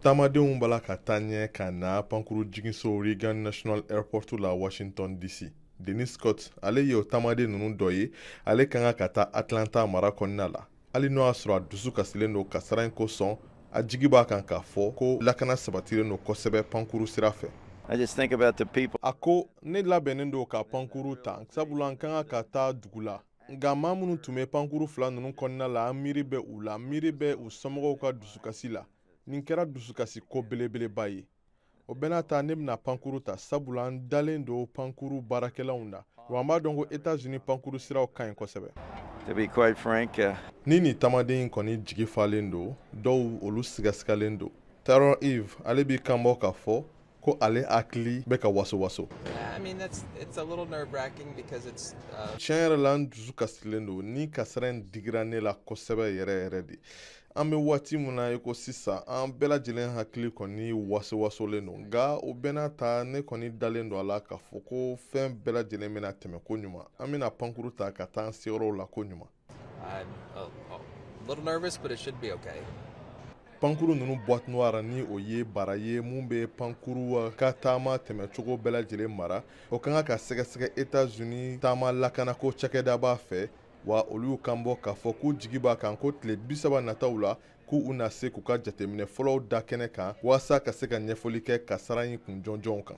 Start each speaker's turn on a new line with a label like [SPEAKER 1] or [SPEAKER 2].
[SPEAKER 1] Tamadenw bala ka taa ɲɛ ka na pankuru jiginso Reagan National Airport la Washington DC. Dennis Scott ale ye o tamaden ninnu dɔ ye, ale kan ka taa Atlanta mara kɔnɔna la. Hali n'o y'a sɔrɔ a dusu kasilen don kasara in kosɔn, a jigi b'a kan k'a fɔ ko lakana sabatilen don kosɛbɛ pankuru sira fɛ.
[SPEAKER 2] I just think about the people.
[SPEAKER 1] A ko ne labɛnnen don ka pankuru ta sabula n kan ka taa dugu la. Nka maa minnu tun bɛ pankuru fila ninnu kɔnɔna la, an miiri bɛ u la, miiri bɛ u somɔgɔw ka dusukasi la. Nin kɛra dusukasi ko belebeleba ye. O bɛɛ n'a ta ne bɛna pankuru ta sabula n dalen don pankuru baarakɛlaw la. Wa an b'a dɔn ko États-Unis pankuru siraw ka ɲi kosɛbɛ.
[SPEAKER 2] To be quite frank,
[SPEAKER 1] Ni nin tamaden in kɔni jigi falen don, dɔw olu sigasigalen don. Terror Eve ale b'i kanbɔ k'a fɔ ko ale hakili bɛ ka waso-waso.
[SPEAKER 3] I mean, it's a little nerve-wracking because it's...
[SPEAKER 1] Tiɲɛ yɛrɛ la n dusu kasilen don, ni kasara in digira ne la kosɛbɛ yɛrɛ yɛrɛ de. An bɛ waati mun na i ko sisan, an bɛɛ lajɛlen hakili kɔni waso-wasolen don. Nka o bɛɛ n'a ta ne kɔni dalen don a la k'a fɔ ko fɛn bɛɛ lajɛlen bɛna tɛmɛ ko ɲuman. An bɛna pankuru ta ka taa an seyɔrɔw la ko ɲuman.
[SPEAKER 3] I'm a little nervous, but it should be okay.
[SPEAKER 1] Pankuru ninnu boîte noire ni o ye bara ye mun bɛ pankuru ka taama tɛmɛcogo bɛɛ lajɛlen mara. O kan ka sɛgɛsɛgɛ États-Unis taama lakanako cakɛda b'a fɛ, wa olu y'u kanbɔ k'a fɔ k'u jigi b'a kan ko tile 30 nataw la k'u na se k'u ka jateminɛ fɔlɔw da kɛnɛ kan walasa ka se ka ɲɛfɔli kɛ kasara in kun jɔnjɔnw kan.